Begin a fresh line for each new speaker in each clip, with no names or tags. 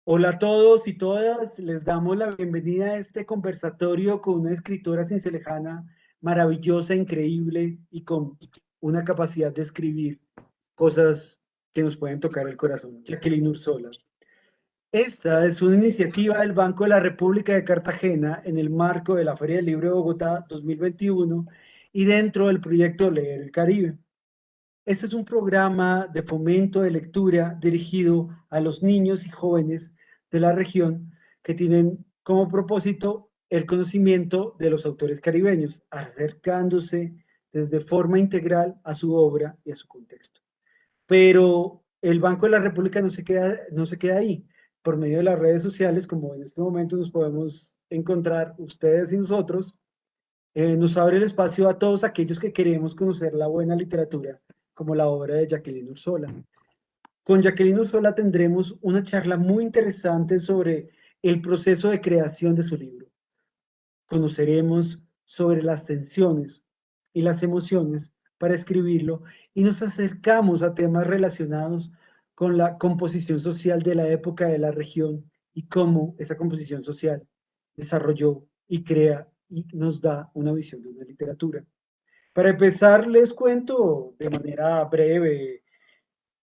Hola a todos y todas, les damos la bienvenida a este conversatorio con una escritora sincelejana maravillosa, increíble y con una capacidad de escribir cosas que nos pueden tocar el corazón, Jacqueline Ursola. Esta es una iniciativa del Banco de la República de Cartagena en el marco de la Feria del Libro de Bogotá 2021 y dentro del proyecto Leer el Caribe. Este es un programa de fomento de lectura dirigido a los niños y jóvenes de la región que tienen como propósito el conocimiento de los autores caribeños, acercándose desde forma integral a su obra y a su contexto. Pero el Banco de la República no se queda ahí. Por medio de las redes sociales, como en este momento nos podemos encontrar ustedes y nosotros, nos abre el espacio a todos aquellos que queremos conocer la buena literatura, como la obra de Jacqueline Ursola. Con Jacqueline Ursola tendremos una charla muy interesante sobre el proceso de creación de su libro. Conoceremos sobre las tensiones y las emociones para escribirlo y nos acercamos a temas relacionados con la composición social de la época de la región y cómo esa composición social desarrolló y crea y nos da una visión de una literatura. Para empezar, les cuento de manera breve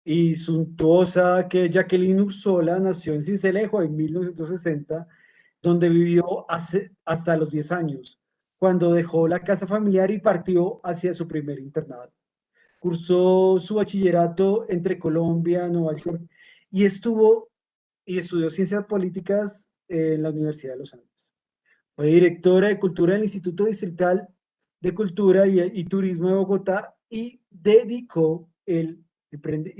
y suntuosa que Jacqueline Ursola nació en Sincelejo en 1960, donde vivió hasta los 10 años, cuando dejó la casa familiar y partió hacia su primer internado. Cursó su bachillerato entre Colombia, Nueva York y estudió ciencias políticas en la Universidad de los Andes. Fue directora de cultura del Instituto Distrital de Cultura y Turismo de Bogotá y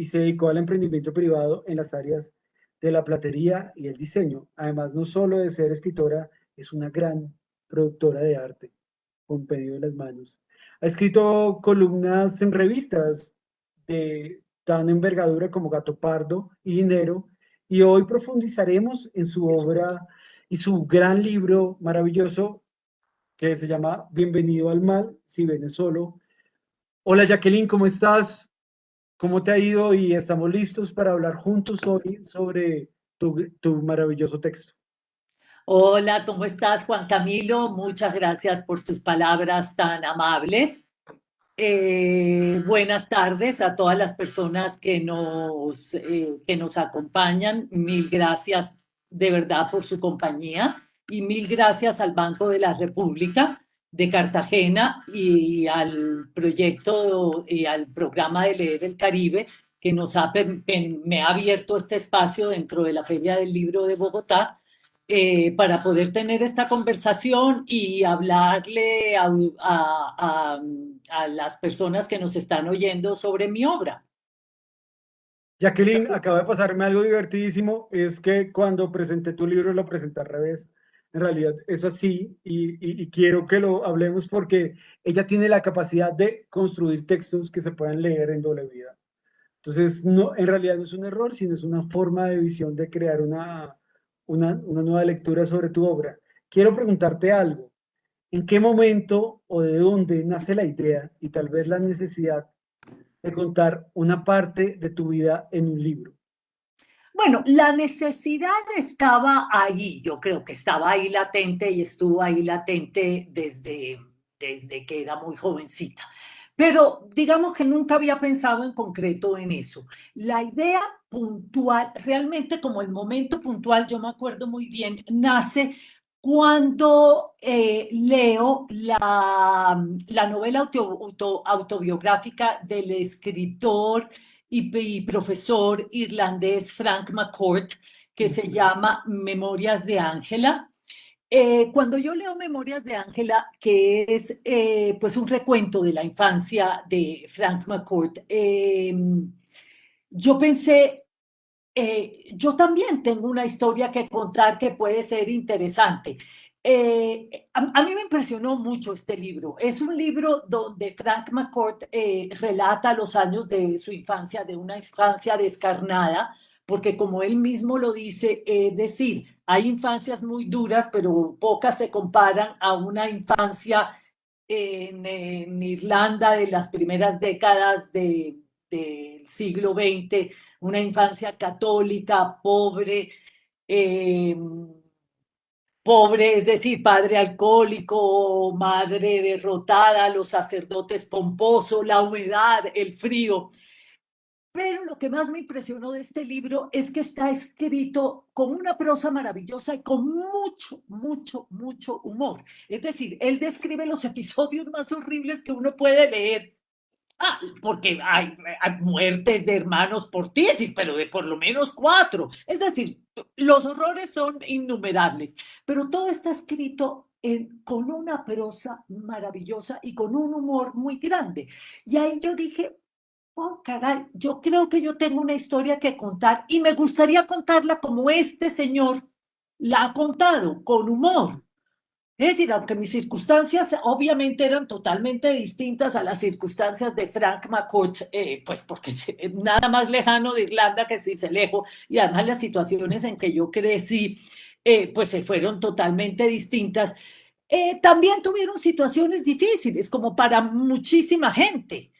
se dedicó al emprendimiento privado en las áreas de la platería y el diseño. Además, no solo de ser escritora, es una gran productora de arte, con pedido en las manos. Ha escrito columnas en revistas de tan envergadura como Gato Pardo y Dinero, y hoy profundizaremos en su obra y su gran libro maravilloso que se llama Bienvenido al Mal, si vienes solo. Hola Jacqueline, ¿cómo estás? ¿Cómo te ha ido? Y estamos listos para hablar juntos hoy sobre tu maravilloso texto.
Hola, ¿cómo estás, Juan Camilo? Muchas gracias por tus palabras tan amables. Buenas tardes a todas las personas que nos acompañan. Mil gracias de verdad por su compañía y mil gracias al Banco de la República de Cartagena y al proyecto y al programa de Leer el Caribe que me ha abierto este espacio dentro de la Feria del Libro de Bogotá para poder tener esta conversación y hablarle a las personas que nos están oyendo sobre mi obra.
Jacqueline, acaba de pasarme algo divertidísimo, es que cuando presenté tu libro lo presenté al revés. En realidad es así y quiero que lo hablemos porque ella tiene la capacidad de construir textos que se puedan leer en doble vida. Entonces, no, en realidad no es un error, sino es una forma de visión de crear una nueva lectura sobre tu obra. Quiero preguntarte algo. ¿En qué momento o de dónde nace la idea y tal vez la necesidad de contar una parte de tu vida en un libro?
Bueno, la necesidad estaba ahí, yo creo que estaba ahí latente y estuvo ahí latente desde que era muy jovencita. Pero digamos que nunca había pensado en concreto en eso. La idea puntual, realmente como el momento puntual, yo me acuerdo muy bien, nace cuando leo la novela autobiográfica del escritor y profesor irlandés Frank McCourt, que se llama Memorias de Ángela. Cuando yo leo Memorias de Ángela, que es pues un recuento de la infancia de Frank McCourt, yo pensé, yo también tengo una historia que contar que puede ser interesante. A mí me impresionó mucho este libro. Es un libro donde Frank McCourt relata los años de su infancia, de una infancia descarnada, porque como él mismo lo dice, es decir, hay infancias muy duras, pero pocas se comparan a una infancia en Irlanda de las primeras décadas del siglo XX, una infancia católica, pobre, eh, pobre, es decir, padre alcohólico, madre derrotada, los sacerdotes pomposos, la humedad, el frío. Pero lo que más me impresionó de este libro es que está escrito con una prosa maravillosa y con mucho, mucho, mucho humor. Es decir, él describe los episodios más horribles que uno puede leer. Porque hay muertes de hermanos por tesis, pero de por lo menos 4. Es decir, los horrores son innumerables, pero todo está escrito con una prosa maravillosa y con un humor muy grande. Y ahí yo dije, oh, caray, yo creo que yo tengo una historia que contar y me gustaría contarla como este señor la ha contado, con humor. Es decir, aunque mis circunstancias obviamente eran totalmente distintas a las circunstancias de Frank McCourt, pues porque nada más lejano de Irlanda que Sincelejo, y además las situaciones en que yo crecí, pues se fueron totalmente distintas. También tuvieron situaciones difíciles, como para muchísima gente.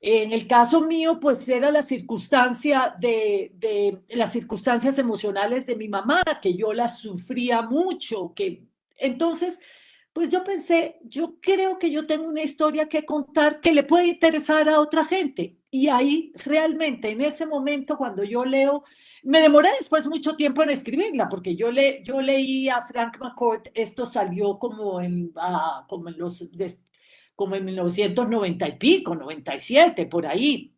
En el caso mío, pues era la circunstancia de las circunstancias emocionales de mi mamá, que yo las sufría mucho, que entonces, pues yo pensé, yo creo que yo tengo una historia que contar que le puede interesar a otra gente. Y ahí realmente, en ese momento, cuando yo leo, me demoré después mucho tiempo en escribirla, porque yo leí a Frank McCourt, esto salió como en 1990 y pico, 97, por ahí.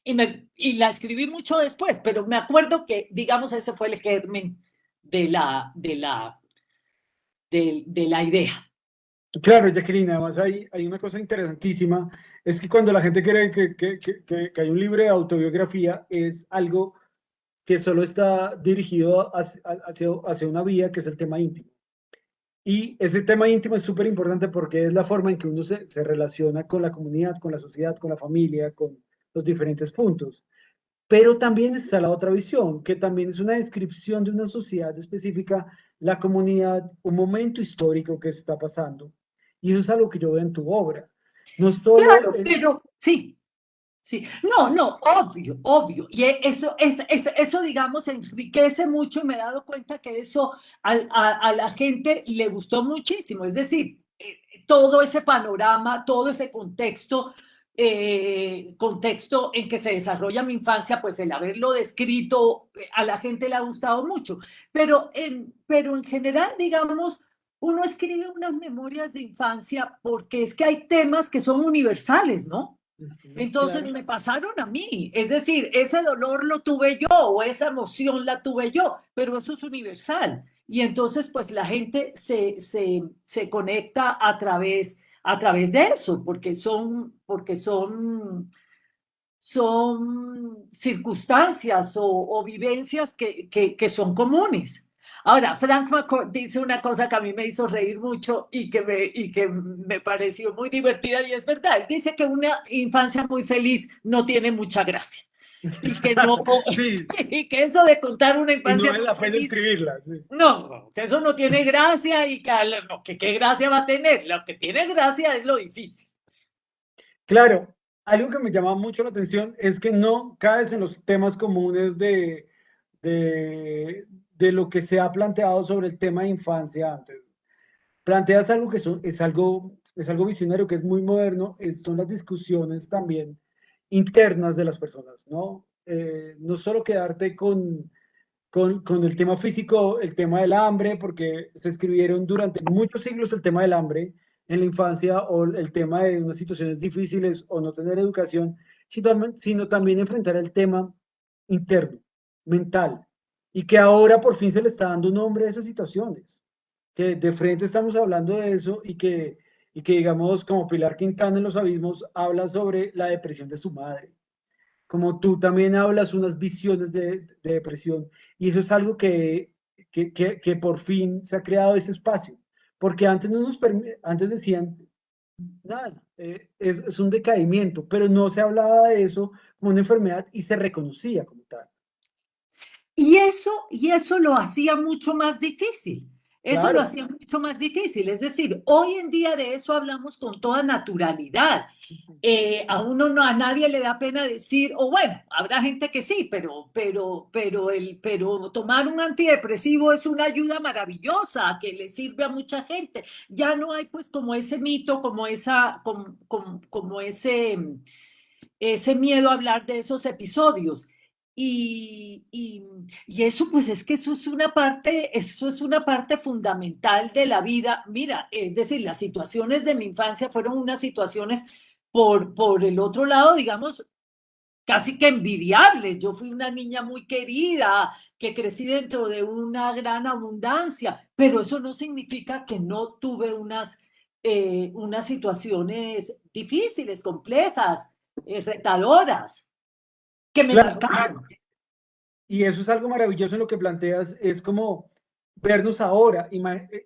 Y la escribí mucho después, pero me acuerdo que, digamos, ese fue el germen de la idea.
Claro, Jacqueline, además hay una cosa interesantísima, es que cuando la gente cree que hay un libro de autobiografía, es algo que solo está dirigido hacia una vía, que es el tema íntimo. Y ese tema íntimo es súper importante porque es la forma en que uno se relaciona con la comunidad, con la sociedad, con la familia, con los diferentes puntos. Pero también está la otra visión, que también es una descripción de una sociedad específica, la comunidad, un momento histórico que está pasando. Y eso es algo que yo veo en tu obra. No solo
Claro, pero sí, sí, no, no, obvio, obvio. Y eso, digamos, enriquece mucho y me he dado cuenta que eso a la gente le gustó muchísimo. Es decir, todo ese panorama, todo ese contexto en que se desarrolla mi infancia, pues el haberlo descrito a la gente le ha gustado mucho. Pero en general, digamos, uno escribe unas memorias de infancia porque es que hay temas que son universales, ¿no? Entonces
claro.
me pasaron a mí, es decir, ese dolor lo tuve yo o esa emoción la tuve yo, pero eso es universal. Y entonces pues la gente se conecta a través de eso, son circunstancias o vivencias que son comunes. Ahora, Frank McCourt dice una cosa que a mí me hizo reír mucho y que me pareció muy divertida y es verdad. Él dice que una infancia muy feliz no tiene mucha gracia y que no,
Sí,
y que eso de contar una
y no
infancia
vale
muy
la pena
feliz,
escribirla. Sí.
no, que eso no tiene gracia y que no, que qué gracia va a tener. Lo que tiene gracia es lo difícil.
Claro, algo que me llama mucho la atención es que no caes en los temas comunes de, de lo que se ha planteado sobre el tema de infancia antes. Planteas algo que es algo visionario, que es muy moderno, son las discusiones también internas de las personas, ¿no? No solo quedarte con el tema físico, el tema del hambre, porque se escribieron durante muchos siglos el tema del hambre en la infancia o el tema de unas situaciones difíciles o no tener educación, sino también enfrentar el tema interno, mental, y que ahora por fin se le está dando nombre a esas situaciones, que de frente estamos hablando de eso y que digamos, como Pilar Quintana en Los Abismos, habla sobre la depresión de su madre, como tú también hablas unas visiones de depresión, y eso es algo que por fin se ha creado ese espacio, porque antes, antes decían, nada, es un decaimiento, pero no se hablaba de eso como una enfermedad y se reconocía como tal.
Y eso lo hacía mucho más difícil. Eso lo
Claro.
hacía mucho más difícil. Es decir, hoy en día de eso hablamos con toda naturalidad. A nadie le da pena decir, o bueno, habrá gente que sí, pero tomar un antidepresivo es una ayuda maravillosa que le sirve a mucha gente. Ya no hay pues como ese mito, como ese miedo a hablar de esos episodios. Y eso, pues es que eso es una parte fundamental de la vida. Mira, es decir, las situaciones de mi infancia fueron unas situaciones por el otro lado, digamos, casi que envidiables. Yo fui una niña muy querida, que crecí dentro de una gran abundancia, pero eso no significa que no tuve unas situaciones difíciles, complejas, retadoras, que me
Claro,
marcaron.
y eso es algo maravilloso en lo que planteas, es como vernos ahora,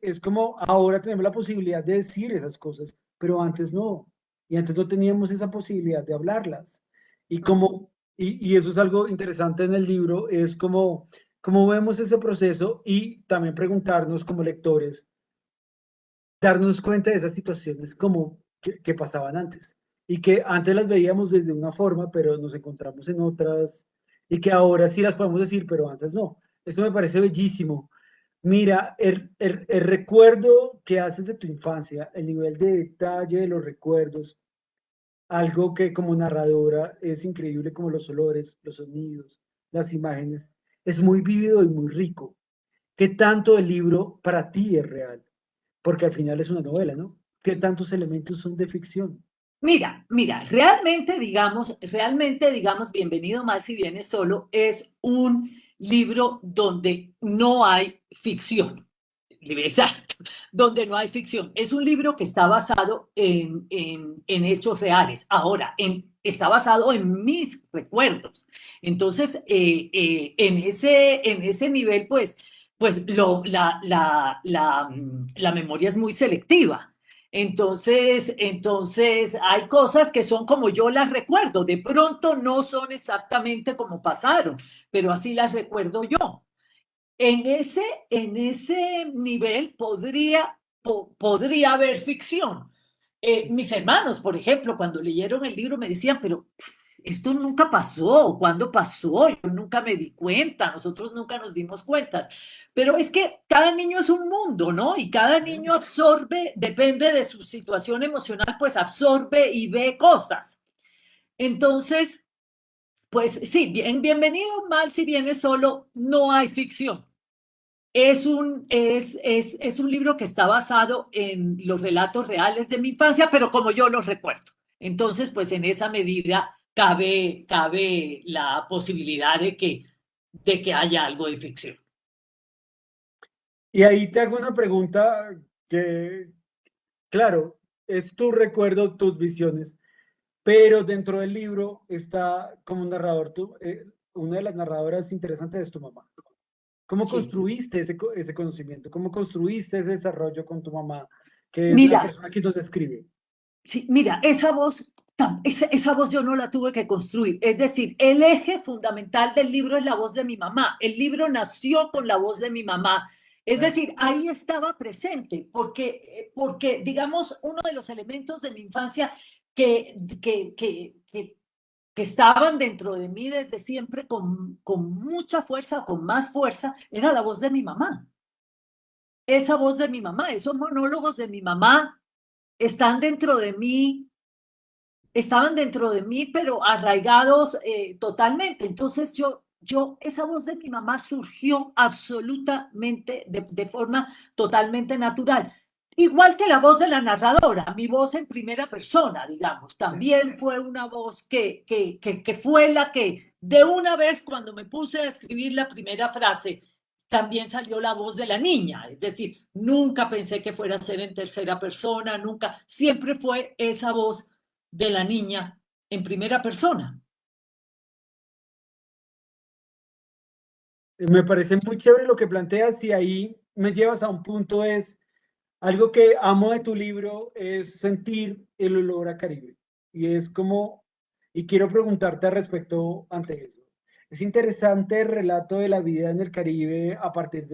es como ahora tenemos la posibilidad de decir esas cosas, pero antes no, y antes no teníamos esa posibilidad de hablarlas. Y como, y eso es algo interesante en el libro, es como vemos ese proceso y también preguntarnos como lectores, darnos cuenta de esas situaciones como que pasaban antes y que antes las veíamos desde una forma, pero nos encontramos en otras y que ahora sí las podemos decir, pero antes no. Esto me parece bellísimo. Mira, el recuerdo que haces de tu infancia, el nivel de detalle de los recuerdos, algo que como narradora es increíble como los olores, los sonidos, las imágenes, es muy vívido y muy rico. ¿Qué tanto el libro para ti es real? Porque al final es una novela, ¿no? ¿Qué tantos elementos son de ficción?
Mira, realmente, digamos, Bienvenido mal si vienes solo, es un libro donde no hay ficción. Exacto, donde no hay ficción. Es un libro que está basado en hechos reales. Ahora, está basado en mis recuerdos. Entonces, en ese nivel, la memoria es muy selectiva. Entonces hay cosas que son como yo las recuerdo. De pronto no son exactamente como pasaron, pero así las recuerdo yo. En ese nivel podría haber ficción. Mis hermanos, por ejemplo, cuando leyeron el libro me decían, pero esto nunca pasó, ¿cuándo pasó? Yo nunca me di cuenta, nosotros nunca nos dimos cuenta. Pero es que cada niño es un mundo, ¿no? Y cada niño absorbe, depende de su situación emocional, pues absorbe y ve cosas. Entonces, pues sí, bienvenido mal si viene solo, no hay ficción. Es un libro que está basado en los relatos reales de mi infancia, pero como yo los recuerdo. Entonces, pues en esa medida cabe la posibilidad de que haya algo de ficción.
Y ahí te hago una pregunta que, claro, es tu recuerdo, tus visiones, pero dentro del libro está como un narrador, una de las narradoras interesantes es tu mamá. ¿Cómo
Sí.
construiste ese conocimiento? ¿Cómo construiste ese desarrollo con tu mamá, que es la
Mira,
persona que nos describe?
sí, mira, esa voz yo no la tuve que construir. Es decir, el eje fundamental del libro es la voz de mi mamá. El libro nació con la voz de mi mamá. Es decir, ahí estaba presente, porque digamos, uno de los elementos de mi infancia que, que, que, que, que estaban dentro de mí desde siempre con mucha fuerza, con más fuerza, era la voz de mi mamá. Esa voz de mi mamá, esos monólogos de mi mamá están dentro de mí estaban dentro de mí, pero arraigados totalmente. Entonces esa voz de mi mamá surgió absolutamente de forma totalmente natural. Igual que la voz de la narradora, mi voz en primera persona, digamos, también fue una voz que fue la que de una vez cuando me puse a escribir la primera frase, también salió la voz de la niña, es decir, nunca pensé que fuera a ser en tercera persona, nunca, siempre fue esa voz de la niña en primera persona.
Me parece muy chévere lo que planteas y ahí me llevas a un punto, es algo que amo de tu libro, es sentir el olor a Caribe. Y es como, y quiero preguntarte al respecto ante eso. Es interesante el relato de la vida en el Caribe a partir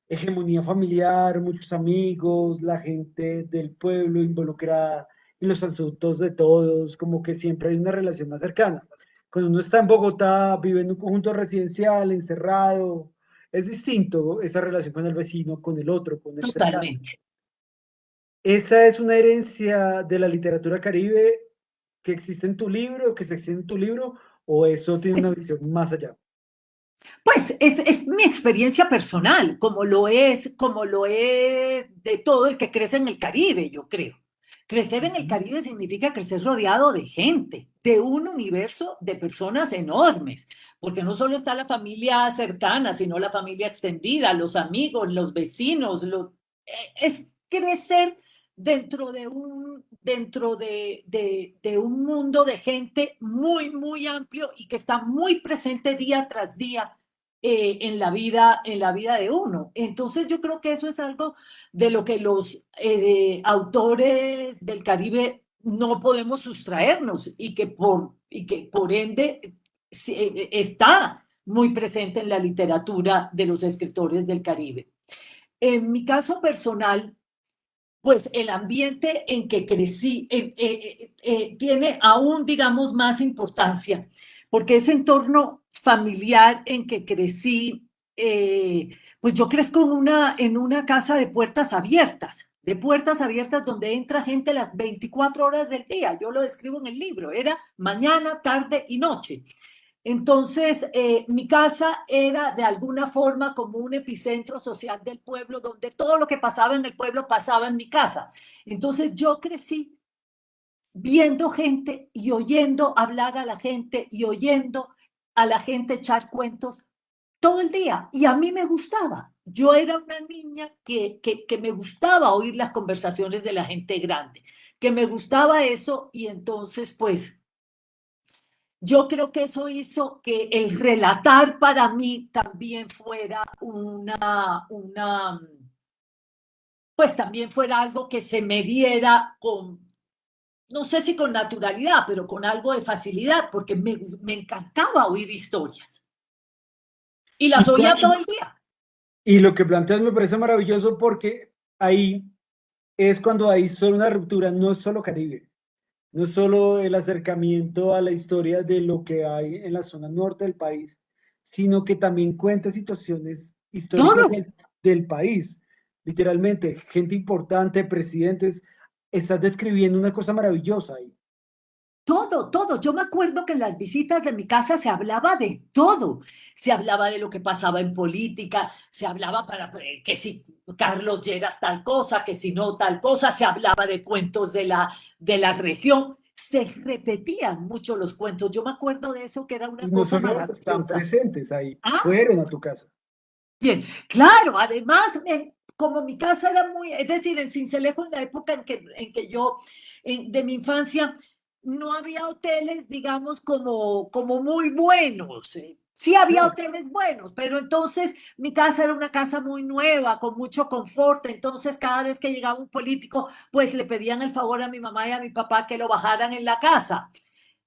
hegemonía familiar, muchos amigos, la gente del pueblo involucrada en los asuntos de todos, como que siempre hay una relación más cercana. Cuando uno está en Bogotá, vive en un conjunto residencial, encerrado, es distinto esa relación con el vecino, con el otro, con el cercano.
Totalmente.
¿Esa es una herencia de la literatura caribe que existe en tu libro, que se extiende en tu libro, o eso tiene
Pues,
una visión más allá?
pues es mi experiencia personal, como lo es de todo el que crece en el Caribe, yo creo. Crecer en el
Ujú.
Caribe significa crecer rodeado de gente, de un universo de personas enormes, porque no solo está la familia cercana, sino la familia extendida, los amigos, los vecinos, es crecer dentro de un mundo de gente muy, muy amplio y que está muy presente día tras día en la vida de uno. Entonces yo creo que eso es algo de lo que los autores del Caribe no podemos sustraernos y que por ende está muy presente en la literatura de los escritores del Caribe. En mi caso personal, pues el ambiente en que crecí tiene aún, digamos, más importancia, porque ese entorno familiar en que crecí, pues yo crezco en una casa de puertas abiertas donde entra gente las 24 horas del día. Yo lo describo en el libro, era mañana, tarde y noche. Entonces, mi casa era de alguna forma como un epicentro social del pueblo, donde todo lo que pasaba en el pueblo pasaba en mi casa. Entonces, yo crecí viendo gente y oyendo hablar a la gente y oyendo a la gente echar cuentos todo el día. Y a mí me gustaba. Yo era una niña que me gustaba oír las conversaciones de la gente grande, que me gustaba eso y entonces, pues yo creo que eso hizo que el relatar para mí también fuera pues también fuera algo que se me diera con, no sé si con naturalidad, pero con algo de facilidad, porque me encantaba oír historias y
Y,
las oía todo el día.
y lo que planteas me parece maravilloso porque ahí es cuando hay solo una ruptura, no es solo Caribe, no es solo el acercamiento a la historia de lo que hay en la zona norte del país, sino que también cuenta situaciones históricas
Todo.
del país. Literalmente, gente importante, presidentes, estás describiendo una cosa maravillosa ahí.
Todo, todo. Yo me acuerdo que en las visitas de mi casa se hablaba de todo. Se hablaba de lo que pasaba en política, se hablaba para que si Carlos Lleras tal cosa, que si no tal cosa, se hablaba de cuentos de la región. Se repetían mucho los cuentos. Yo me acuerdo de eso que era
Y
una
no
cosa
solo están
maravillosa.
presentes ahí,
Ah,
fueron a tu casa.
bien, claro, además, como mi casa era muy, es decir, en Sincelejo, en la época en que yo, de mi infancia, no había hoteles, digamos, como muy buenos. Sí había
Claro.
hoteles buenos, pero entonces mi casa era una casa muy nueva, con mucho confort. Entonces, cada vez que llegaba un político, pues le pedían el favor a mi mamá y a mi papá que lo bajaran en la casa.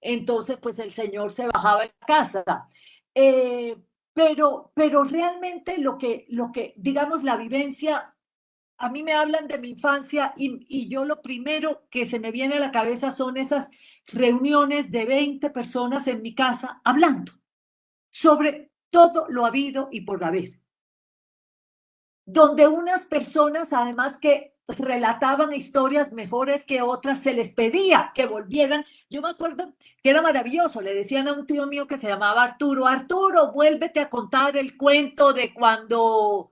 Entonces, pues el señor se bajaba en casa. Eh, pero realmente digamos, la vivencia, a mí me hablan de mi infancia y yo lo primero que se me viene a la cabeza son esas reuniones de 20 personas en mi casa hablando sobre todo lo habido y por haber, donde unas personas, además que relataban historias mejores que otras, se les pedía que volvieran. Yo me acuerdo que era maravilloso, le decían a un tío mío que se llamaba Arturo, Arturo, vuélvete a contar el cuento de cuando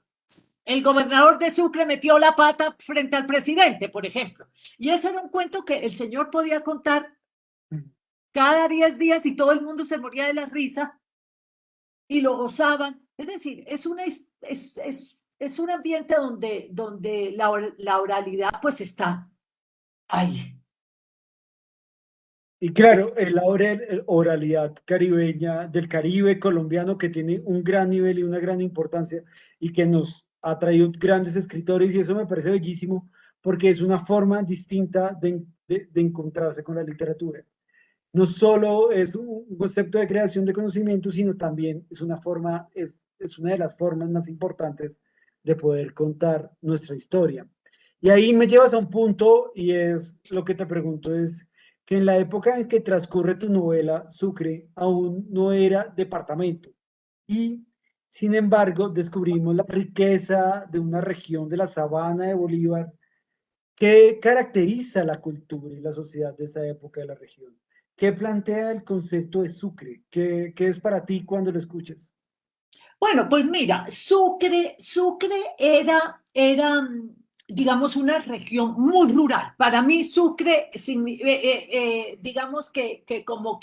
el gobernador de Sucre metió la pata frente al presidente, por ejemplo. Y ese era un cuento que el señor podía contar cada 10 días y todo el mundo se moría de la risa y lo gozaban. Es decir, es un ambiente donde la oralidad pues está ahí.
Y claro, la oralidad caribeña del Caribe colombiano que tiene un gran nivel y una gran importancia y que nos ha traído grandes escritores y eso me parece bellísimo porque es una forma distinta de encontrarse con la literatura. No solo es un concepto de creación de conocimiento, sino también es una forma, es una de las formas más importantes de poder contar nuestra historia. Y ahí me llevas a un punto y es lo que te pregunto es que en la época en que transcurre tu novela, Sucre aún no era departamento y sin embargo descubrimos la riqueza de una región de la sabana de Bolívar que caracteriza la cultura y la sociedad de esa época de la región. ¿Qué plantea el concepto de Sucre? ¿Qué es para ti cuando lo escuchas?
Bueno, pues mira, Sucre digamos, una región muy rural. Para mí, Sucre, digamos que como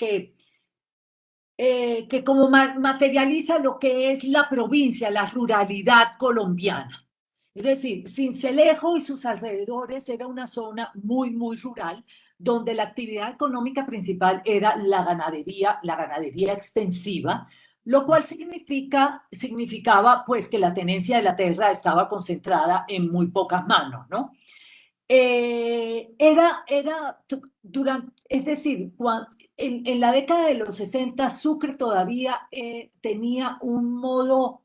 materializa lo que es la provincia, la ruralidad colombiana. Es decir, Sincelejo y sus alrededores era una zona muy, muy rural, donde la actividad económica principal era la ganadería extensiva, lo cual significaba pues que la tenencia de la tierra estaba concentrada en muy pocas manos, ¿no? Es decir, en la década de los 60, Sucre todavía tenía un modo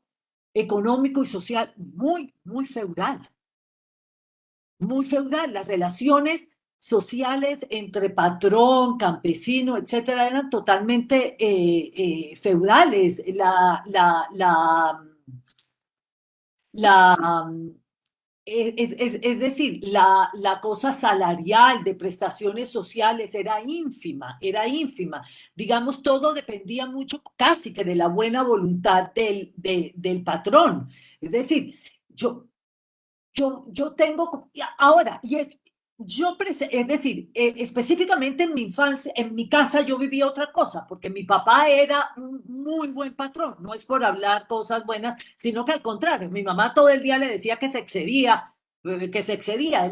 económico y social muy, muy feudal, muy feudal. Las relaciones sociales entre patrón, campesino, etcétera, eran totalmente feudales. La, es decir, la cosa salarial de prestaciones sociales era ínfima, era ínfima. Digamos, todo dependía mucho casi que de la buena voluntad del patrón. Es decir, yo tengo, ahora, es decir, específicamente en mi infancia, en mi casa yo vivía otra cosa, porque mi papá era un muy buen patrón, no es por hablar cosas buenas, sino que al contrario, mi mamá todo el día le decía que se excedía, él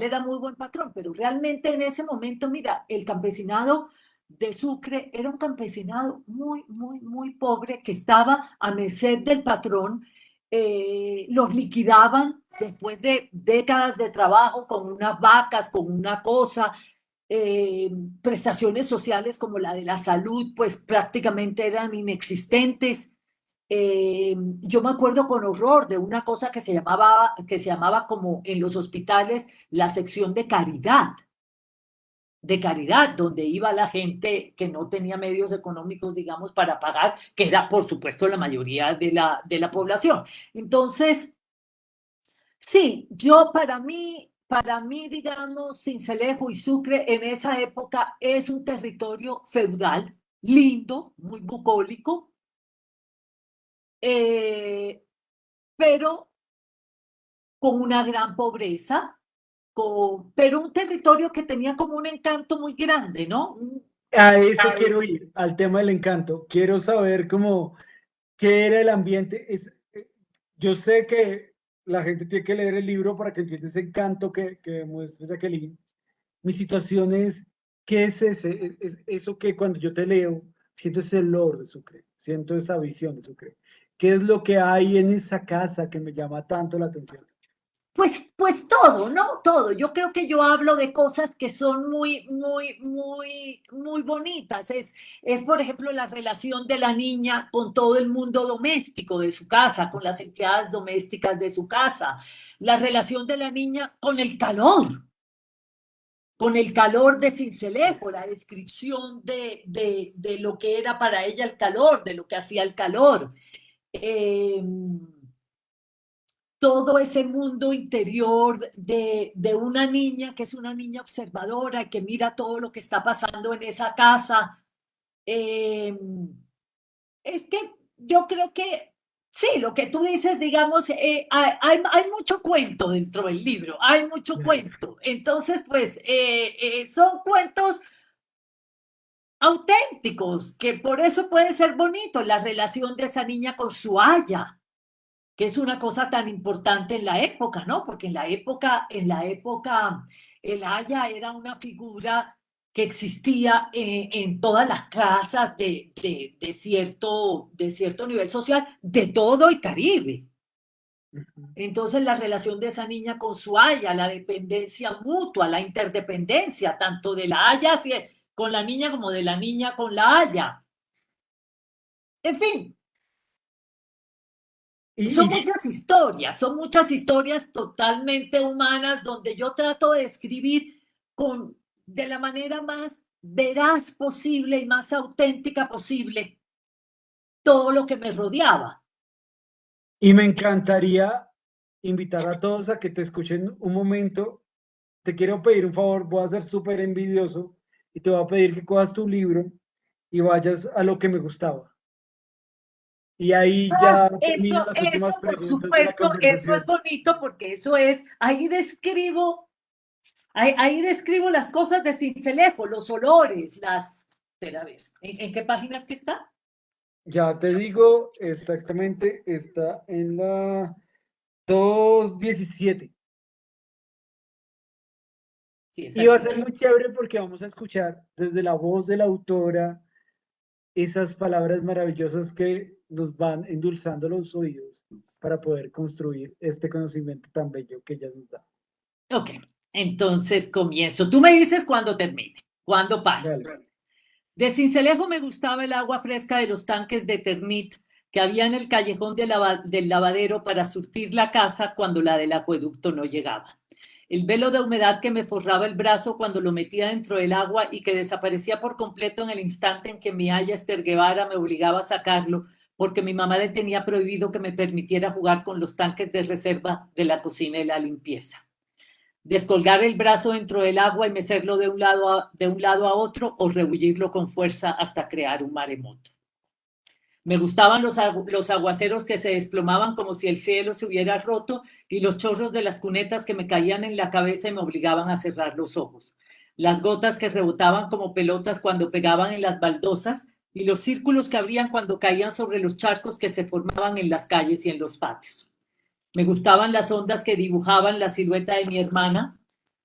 era muy buen patrón, pero realmente en ese momento, mira, el campesinado de Sucre era un campesinado muy, muy, muy pobre que estaba a merced del patrón, los liquidaban después de décadas de trabajo con unas vacas, con una cosa, prestaciones sociales como la de la salud, pues prácticamente eran inexistentes. Yo me acuerdo con horror de una cosa que se llamaba como en los hospitales la sección de caridad, donde iba la gente que no tenía medios económicos, digamos, para pagar, que era, por supuesto, la mayoría de la población. Entonces, sí, para mí, digamos, Sincelejo y Sucre en esa época es un territorio feudal, lindo, muy bucólico, eh, pero con una gran pobreza, pero un territorio que tenía como un encanto muy grande, ¿no?
A eso quiero ir, al tema del encanto. Quiero saber cómo, qué era el ambiente. Yo sé que la gente tiene que leer el libro para que entienda ese encanto que muestra Jacqueline. Mi situación es, ¿qué es ese? Es eso que cuando yo te leo, siento ese olor de Sucre, siento esa visión de Sucre. ¿Qué es lo que hay en esa casa que me llama tanto la atención?
Pues todo, ¿no? Todo. Yo creo que yo hablo de cosas que son muy, muy, muy, muy bonitas. Por ejemplo, la relación de la niña con todo el mundo doméstico de su casa, con las empleadas domésticas de su casa. La relación de la niña con el calor de Sincelejo, la descripción de lo que era para ella el calor, de lo que hacía el calor. Eh, Todo ese mundo interior de una niña que es una niña observadora y que mira todo lo que está pasando en esa casa. Eh, es que yo creo que sí, lo que tú dices, digamos, hay mucho cuento dentro del libro, hay mucho cuento. Entonces, pues, son cuentos auténticos, que por eso puede ser bonito la relación de esa niña con su haya, que es una cosa tan importante en la época, ¿no? Porque en la época, el Haya era una figura que existía en todas las casas de cierto nivel social de todo el Caribe. Entonces, la relación de esa niña con su Haya, la dependencia mutua, la interdependencia, tanto de la Haya con la niña como de la niña con la Haya. En fin,
Y,
son muchas historias totalmente humanas donde yo trato de escribir de la manera más veraz posible y más auténtica posible todo lo que me rodeaba.
y me encantaría invitar a todos a que te escuchen un momento. Te quiero pedir un favor, voy a ser súper envidioso y te voy a pedir que cojas tu libro y vayas a lo que me gustaba. Y ahí ya termino las últimas
Por
preguntas de la
supuesto, eso es
conversación.
bonito porque eso es, ahí describo las cosas de Sincelejo, los olores, espera a ver, ¿en qué páginas que está?
Ya te digo exactamente, está en la 217.
Sí,
Y va a
exacto.
ser muy chévere porque vamos a escuchar desde la voz de la autora esas palabras maravillosas que nos van endulzando los oídos para poder construir este conocimiento tan bello que ella nos da.
Ok, entonces comienzo. Tú me dices cuando termine, cuando pare.
Dale.
De Sincelejo me gustaba el agua fresca de los tanques de Ternit que había en el callejón del lavadero para surtir la casa cuando la del acueducto no llegaba. El velo de humedad que me forraba el brazo cuando lo metía dentro del agua y que desaparecía por completo en el instante en que mi aya Esther Guevara me obligaba a sacarlo porque mi mamá le tenía prohibido que me permitiera jugar con los tanques de reserva de la cocina y la limpieza. Descolgar el brazo dentro del agua y mecerlo de un lado a otro o rebullirlo con fuerza hasta crear un maremoto. Me gustaban los aguaceros que se desplomaban como si el cielo se hubiera roto y los chorros de las cunetas que me caían en la cabeza y me obligaban a cerrar los ojos. Las gotas que rebotaban como pelotas cuando pegaban en las baldosas y los círculos que abrían cuando caían sobre los charcos que se formaban en las calles y en los patios. Me gustaban las ondas que dibujaban la silueta de mi hermana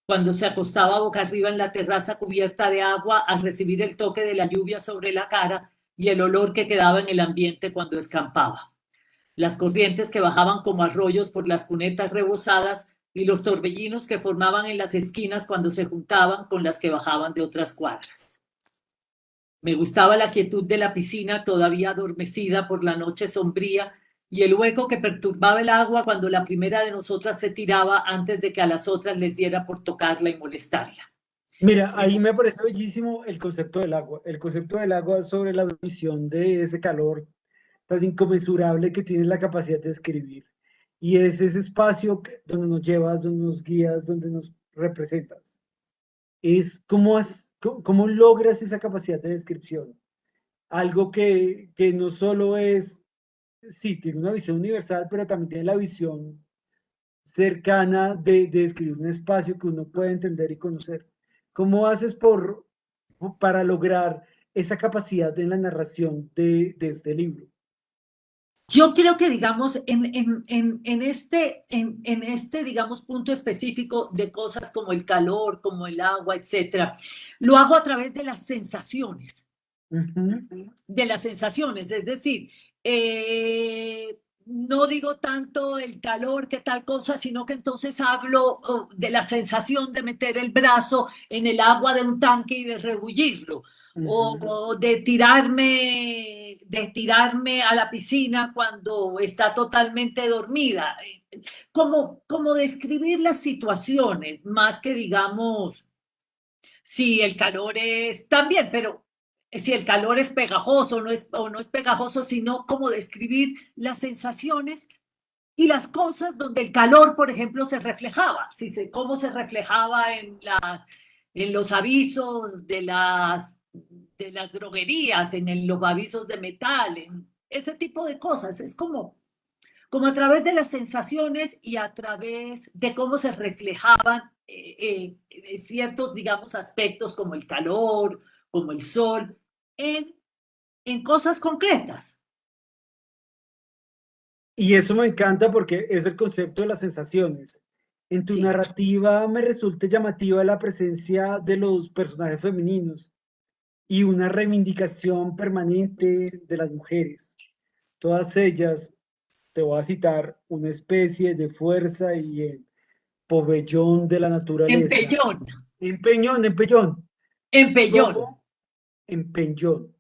cuando se acostaba boca arriba en la terraza cubierta de agua a recibir el toque de la lluvia sobre la cara y el olor que quedaba en el ambiente cuando escampaba. Las corrientes que bajaban como arroyos por las cunetas rebosadas y los torbellinos que formaban en las esquinas cuando se juntaban con las que bajaban de otras cuadras. Me gustaba la quietud de la piscina todavía adormecida por la noche sombría y el hueco que perturbaba el agua cuando la primera de nosotras se tiraba antes de que a las otras les diera por tocarla y molestarla.
Mira, ahí me parece bellísimo el concepto del agua. El concepto del agua sobre la visión de ese calor tan inconmensurable que tienes la capacidad de escribir. Y es ese espacio donde nos llevas, donde nos guías, donde nos representas. Es cómo logras esa capacidad de descripción. Algo que no solo es, sí, tiene una visión universal, pero también tiene la visión cercana de describir un espacio que uno puede entender y conocer. ¿Cómo haces para lograr esa capacidad en la narración de este libro?
Yo creo que, digamos, en este, digamos, punto específico de cosas como el calor, como el agua, etcétera, lo hago a través de las sensaciones.
Ujú.
De las sensaciones, es decir, no digo tanto el calor que tal cosa, sino que entonces hablo de la sensación de meter el brazo en el agua de un tanque y de rebullirlo,
Ujú.
o de tirarme a la piscina cuando está totalmente dormida. Como describir las situaciones, más que digamos si el calor es también, pero si el calor es pegajoso o no es pegajoso, sino como describir las sensaciones y las cosas donde el calor, por ejemplo, se reflejaba, cómo se reflejaba en los avisos de las droguerías, los avisos de metal, en ese tipo de cosas. Es como a través de las sensaciones y a través de cómo se reflejaban ciertos, digamos, aspectos como el calor, como el sol, en, en cosas concretas.
Y eso me encanta porque es el concepto de las sensaciones. En tu
Sí.
narrativa me resulta llamativa la presencia de los personajes femeninos y una reivindicación permanente de las mujeres. Todas ellas, te voy a citar, una especie de fuerza y el pabellón de la naturaleza.
Empellón,
Empeñón, empeñón.
empellón,
¿Cómo? Empeñón. ¿Cómo?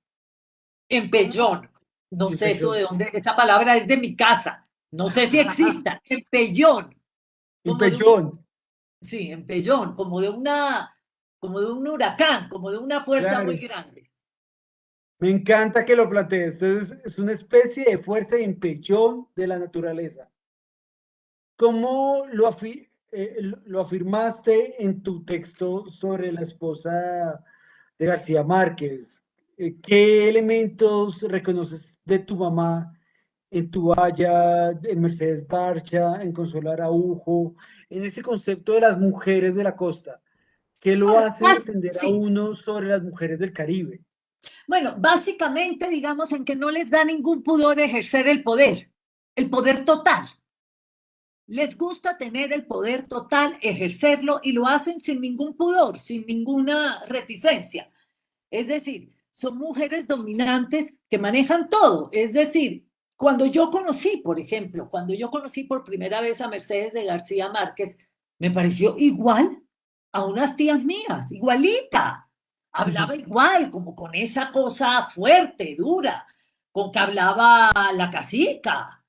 empellón. No sé eso
Empellón.
de dónde, esa palabra es de mi casa. no sé si exista, empellón, como de un,
Impellón,
sí, empellón, como de un huracán, como de una fuerza muy
claro.
grande.
Me encanta que lo plantees. Es una especie de fuerza de impellón de la naturaleza. ¿Cómo lo afirmaste en tu texto sobre la esposa de García Márquez? ¿Qué elementos reconoces de tu mamá en tu Aya, en Mercedes Barcha, en Consuelo Araujo, en ese concepto de las mujeres de la costa? ¿Qué lo
Bueno,
hace entender a
sí,
uno sobre las mujeres del Caribe?
bueno, básicamente digamos en que no les da ningún pudor ejercer el poder total. Les gusta tener el poder total, ejercerlo y lo hacen sin ningún pudor, sin ninguna reticencia. Es decir, son mujeres dominantes que manejan todo. Es decir, cuando yo conocí, por ejemplo, cuando yo conocí por primera vez a Mercedes de García Márquez, me pareció igual a unas tías mías, igualita. Hablaba igual, como con esa cosa fuerte, dura, con que hablaba la cacica,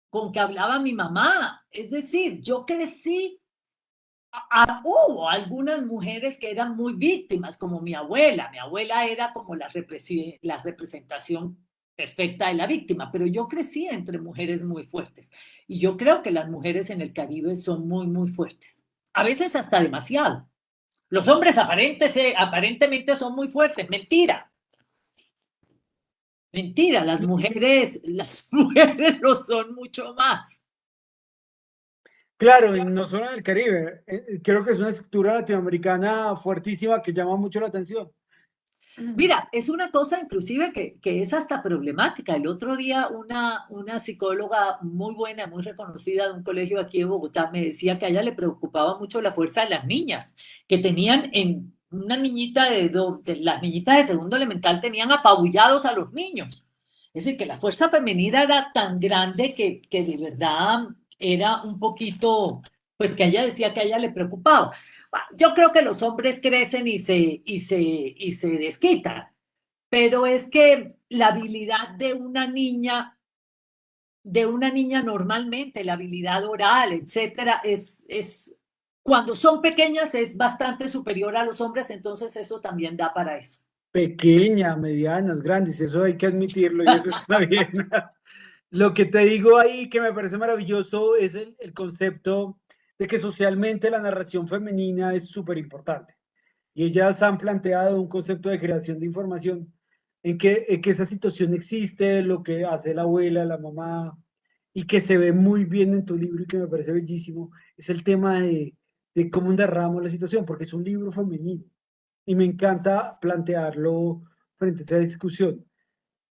con que hablaba mi mamá. Es decir, yo crecí hubo algunas mujeres que eran muy víctimas, como mi abuela. Mi abuela era como la representación perfecta de la víctima, pero yo crecí entre mujeres muy fuertes. Y yo creo que las mujeres en el Caribe son muy, muy fuertes. A veces hasta demasiado. Los hombres aparentemente son muy fuertes. Mentira. Mentira, las mujeres lo son mucho más.
Claro, y no solo en el Caribe, creo que es una estructura latinoamericana fuertísima que llama mucho la atención.
Mira, es una cosa inclusive que es hasta problemática. El otro día una psicóloga muy buena, muy reconocida de un colegio aquí en Bogotá me decía que a ella le preocupaba mucho la fuerza de las niñas, que tenían en una niñita las niñitas de segundo elemental tenían apabullados a los niños. Es decir, que la fuerza femenina era tan grande que de verdad era un poquito, pues que ella decía que a ella le preocupaba. Yo creo que los hombres crecen y se desquitan, pero es que la habilidad de una niña normalmente, la habilidad oral, etcétera, cuando son pequeñas es bastante superior a los hombres, entonces eso también da para eso.
Pequeña, medianas, grandes, eso hay que admitirlo y eso está bien. Lo que te digo ahí que me parece maravilloso es el concepto de que socialmente la narración femenina es súper importante. Y ellas han planteado un concepto de creación de información en que esa situación existe, lo que hace la abuela, la mamá, y que se ve muy bien en tu libro y que me parece bellísimo, es el tema de cómo narramos la situación, porque es un libro femenino. Y me encanta plantearlo frente a esa discusión.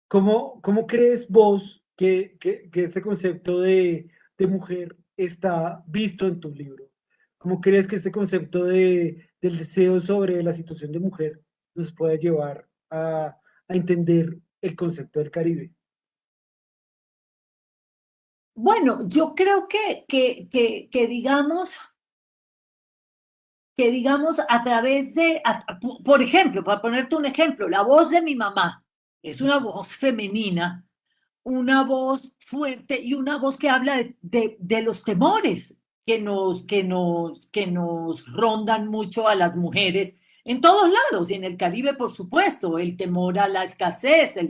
¿Cómo crees vos que este concepto de mujer está visto en tu libro? ¿Cómo crees que este concepto del deseo sobre la situación de mujer nos puede llevar a entender el concepto del Caribe?
Bueno, yo creo que digamos a través por ejemplo, para ponerte un ejemplo, la voz de mi mamá es una voz femenina, una voz fuerte y una voz que habla de los temores que nos rondan mucho a las mujeres en todos lados, y en el Caribe, por supuesto, el temor a la escasez, a,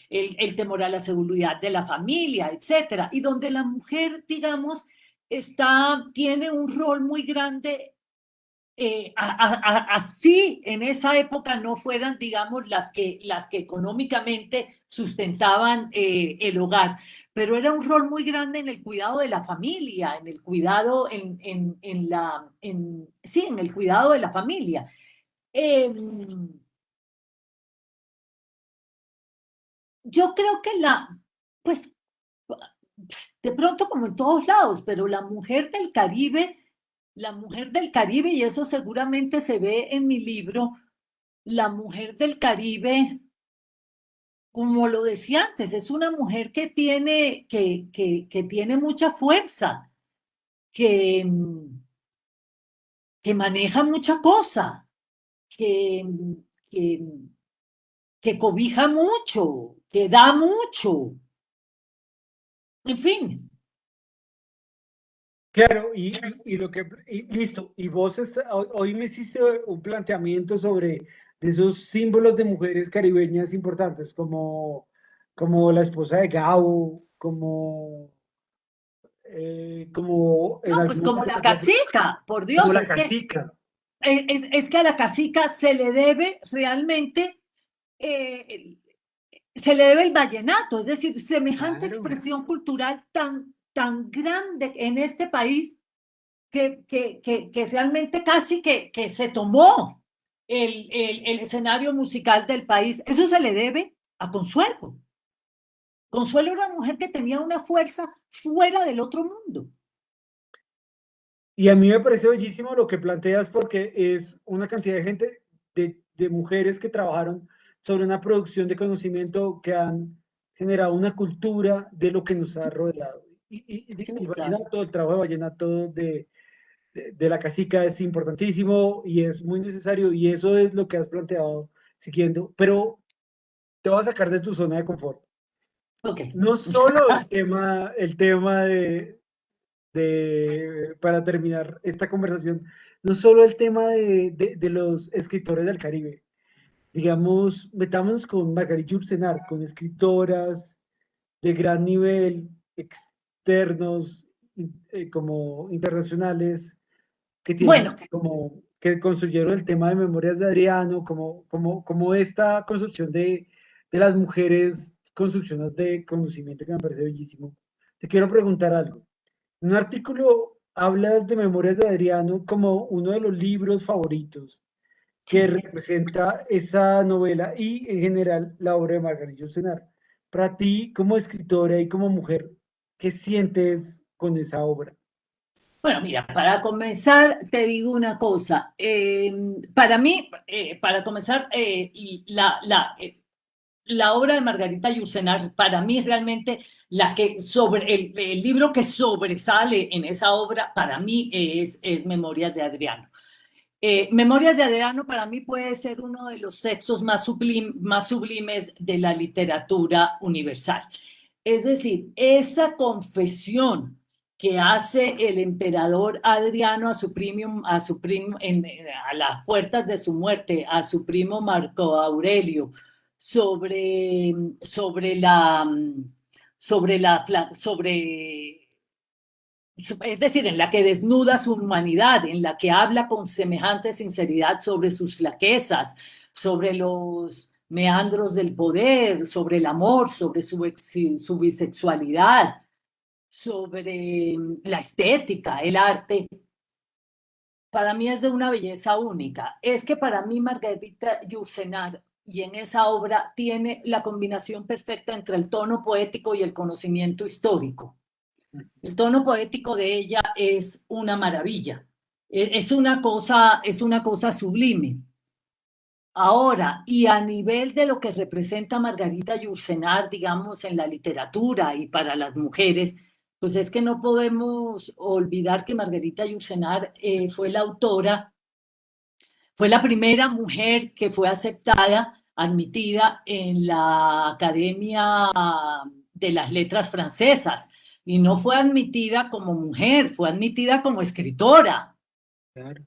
el temor a la seguridad de la familia, etcétera, y donde la mujer, digamos, tiene un rol muy grande así en esa época no fueran, digamos, las que económicamente sustentaban el hogar, pero era un rol muy grande en el cuidado de la familia, en el cuidado, sí, en el cuidado de la familia. Eh, yo creo que pues, de pronto como en todos lados, pero la mujer del Caribe, y eso seguramente se ve en mi libro, la mujer del Caribe, como lo decía antes, es una mujer que tiene mucha fuerza, que, que maneja mucha cosa, que, que, que cobija mucho, que da mucho. En fin,
Claro, listo, y vos hoy me hiciste un planteamiento sobre de esos símbolos de mujeres caribeñas importantes, como la esposa de Gabo, como en
no, pues
algún
como
momento
la
pasó,
casica, por
como
Dios,
la
es que,
cacica.
es que a la casica se le debe realmente, eh, se le debe el vallenato, es decir, semejante
Claro.
expresión cultural tan grande en este país que realmente casi que se tomó el escenario musical del país. Eso se le debe a Consuelo. Consuelo era una mujer que tenía una fuerza fuera del otro mundo.
Y a mí me parece bellísimo lo que planteas porque es una cantidad de gente, de mujeres que trabajaron sobre una producción de conocimiento que han generado una cultura de lo que nos ha rodeado.
Sí,
El
claro.
vallenato, el trabajo de vallenato de la cacica es importantísimo y es muy necesario y eso es lo que has planteado siguiendo, pero te vas a sacar de tu zona de confort.
Ok.
No solo el tema para terminar esta conversación, no solo el tema de los escritores del Caribe, digamos, metámonos con Margarita Ursenar, con escritoras de gran nivel, externos, como internacionales, que tienen
Bueno,
que construyeron el tema de Memorias de Adriano, como esta construcción de las mujeres, construcciones de conocimiento que me parece bellísimo. Te quiero preguntar algo. En un artículo hablas de Memorias de Adriano como uno de los libros favoritos que
sí.
representa esa novela y en general la obra de Margarita Yourcenar. Para ti, como escritora y como mujer, ¿qué sientes con esa obra?
Bueno, mira, para comenzar, te digo una cosa. Para mí, para comenzar, la obra de Margarita Yourcenar, para mí realmente el libro que sobresale en esa obra, para mí es Memorias de Adriano. Memorias de Adriano para mí puede ser uno de los textos más sublimes de la literatura universal. Es decir, esa confesión que hace el emperador Adriano a las puertas de su muerte, a su primo Marco Aurelio, sobre, sobre la, sobre la, sobre es decir, en la que desnuda su humanidad, en la que habla con semejante sinceridad sobre sus flaquezas, sobre los meandros del poder, sobre el amor, sobre su bisexualidad, sobre la estética, el arte, para mí es de una belleza única. Es que para mí Margarita Yourcenar y en esa obra tiene la combinación perfecta entre el tono poético y el conocimiento histórico. El tono poético de ella es una maravilla, es una cosa sublime. Ahora, y a nivel de lo que representa Margarita Yourcenar, digamos, en la literatura y para las mujeres, pues es que no podemos olvidar que Margarita Yourcenar fue la primera mujer que fue aceptada, admitida en la Academia de las Letras Francesas. Y no fue admitida como mujer, fue admitida como escritora,
Claro.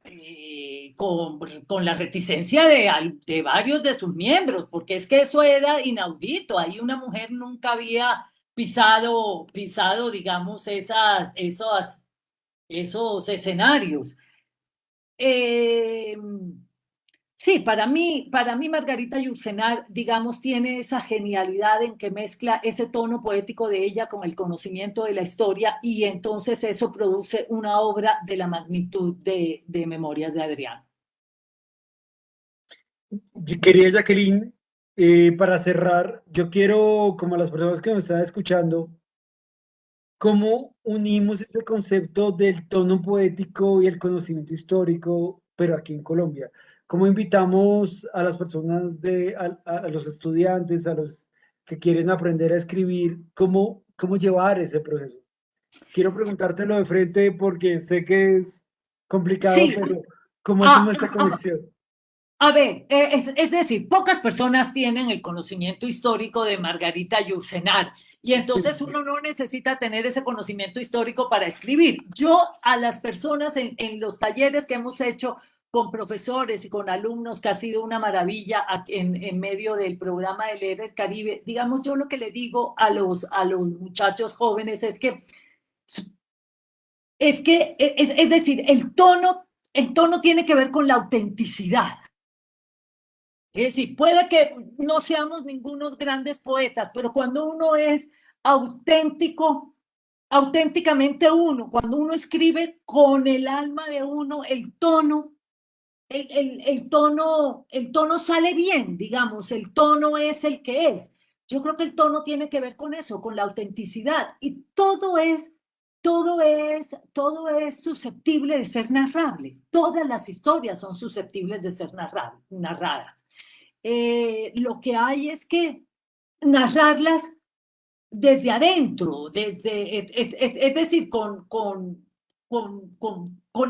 con la reticencia de varios de sus miembros, porque es que eso era inaudito. Ahí una mujer nunca había pisado digamos, esos escenarios. Eh, Sí, para mí Margarita Yourcenar, digamos, tiene esa genialidad en que mezcla ese tono poético de ella con el conocimiento de la historia y entonces eso produce una obra de la magnitud de Memorias de Adrián.
Querida Jacqueline, para cerrar, yo quiero, como las personas que nos están escuchando, ¿cómo unimos ese concepto del tono poético y el conocimiento histórico, pero aquí en Colombia? ¿Cómo invitamos a las personas, a los estudiantes, a los que quieren aprender a escribir, cómo llevar ese proceso? Quiero preguntártelo de frente porque sé que es complicado,
Sí,
pero ¿cómo
ah,
hacemos esta conexión?
A ver, es decir, pocas personas tienen el conocimiento histórico de Margarita Yourcenar y entonces uno no necesita tener ese conocimiento histórico para escribir. Yo a las personas en los talleres que hemos hecho con profesores y con alumnos, que ha sido una maravilla en medio del programa de Leer el Caribe, digamos, yo lo que le digo a los muchachos jóvenes es decir, el tono tiene que ver con la autenticidad. Es decir, puede que no seamos ningunos grandes poetas, pero cuando uno es auténtico, auténticamente uno, cuando uno escribe con el alma de uno, el tono sale bien, digamos, el tono es el que es. Yo creo que el tono tiene que ver con eso, con la autenticidad, y todo es susceptible de ser narrable. Todas las historias son susceptibles de ser narradas. Lo que hay es que narrarlas desde adentro, es decir, con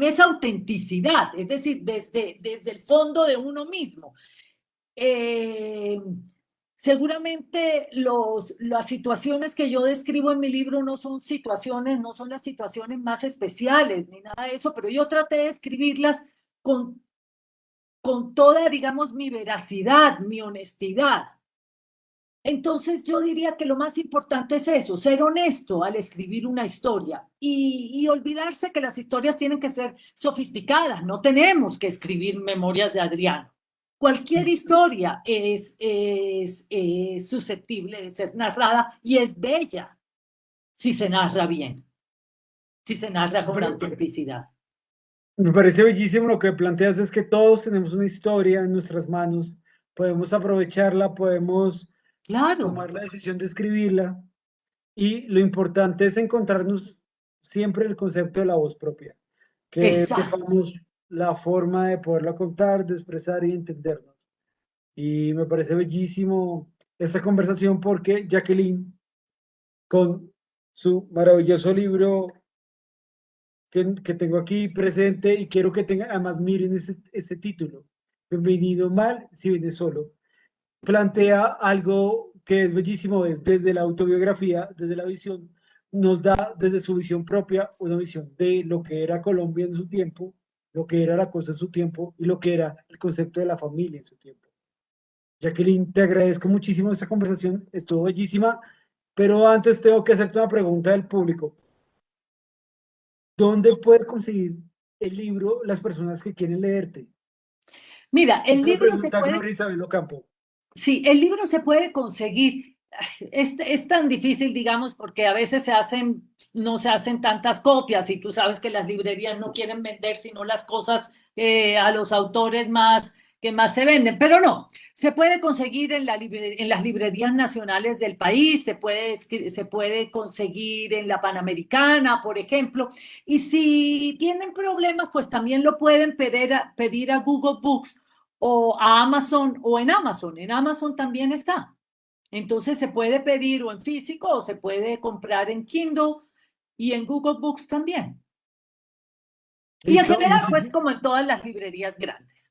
esa autenticidad, es decir, desde el fondo de uno mismo. Seguramente las situaciones que yo describo en mi libro no son situaciones, no son las situaciones más especiales ni nada de eso, pero yo traté de escribirlas con, con toda, digamos, mi veracidad, mi honestidad. Entonces yo diría que lo más importante es eso, ser honesto al escribir una historia y olvidarse que las historias tienen que ser sofisticadas, no tenemos que escribir Memorias de Adriano. Cualquier historia es susceptible de ser narrada y es bella si se narra bien, si se narra con autenticidad.
Me parece bellísimo lo que planteas, es que todos tenemos una historia en nuestras manos, podemos aprovecharla, podemos
Claro,
tomar la decisión de escribirla y lo importante es encontrarnos siempre el concepto de la voz propia, que
exacto.
sepamos la forma de poderla contar, de expresar y entendernos. Y me parece bellísimo esta conversación porque Jacqueline, con su maravilloso libro que tengo aquí presente y quiero que tenga, además miren este título, Bienvenido mal si vienes solo, plantea algo que es bellísimo, es desde la autobiografía, desde la visión, nos da desde su visión propia una visión de lo que era Colombia en su tiempo, lo que era la cosa en su tiempo y lo que era el concepto de la familia en su tiempo. Jacqueline, te agradezco muchísimo esta conversación, estuvo bellísima, pero antes tengo que hacerte una pregunta del público. ¿Dónde puede conseguir el libro las personas que quieren leerte?
Mira, el
Esta me
libro se
pregunta
puede.
Gloria Isabel Ocampo.
Sí, el libro se puede conseguir. Es tan difícil, digamos, porque a veces no se hacen tantas copias y tú sabes que las librerías no quieren vender sino las cosas a los autores que más se venden, pero no, se puede conseguir en las librerías nacionales del país, se puede conseguir en la Panamericana, por ejemplo, y si tienen problemas, pues también lo pueden pedir a Google Books o a Amazon o en Amazon. En Amazon también está. Entonces se puede pedir o en físico o se puede comprar en Kindle y en Google Books también. Y en
Listo,
general, pues como en todas las librerías grandes.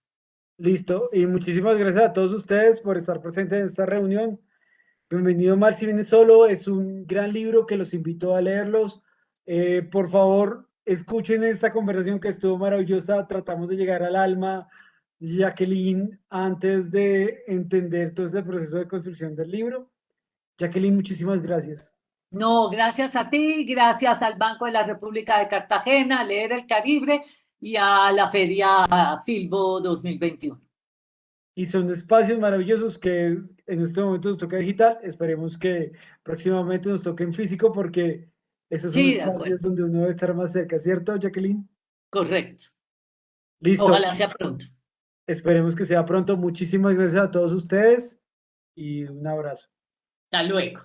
listo. Y muchísimas gracias a todos ustedes por estar presentes en esta reunión. Bienvenido Mar si viene solo. Es un gran libro que los invito a leerlos. Por favor, escuchen esta conversación que estuvo maravillosa. Tratamos de llegar al alma, Jacqueline, antes de entender todo ese proceso de construcción del libro. Jacqueline, muchísimas gracias.
No, gracias a ti, gracias al Banco de la República de Cartagena, a Leer el Caribe y a la Feria Filbo 2021.
Y son espacios maravillosos que en este momento nos toca digital. Esperemos que próximamente nos toque en físico porque esos son
Sí, de acuerdo,
espacios donde uno debe estar más cerca, ¿cierto, Jacqueline?
correcto.
Listo.
Ojalá sea pronto.
Esperemos que sea pronto. Muchísimas gracias a todos ustedes y un abrazo.
Hasta luego.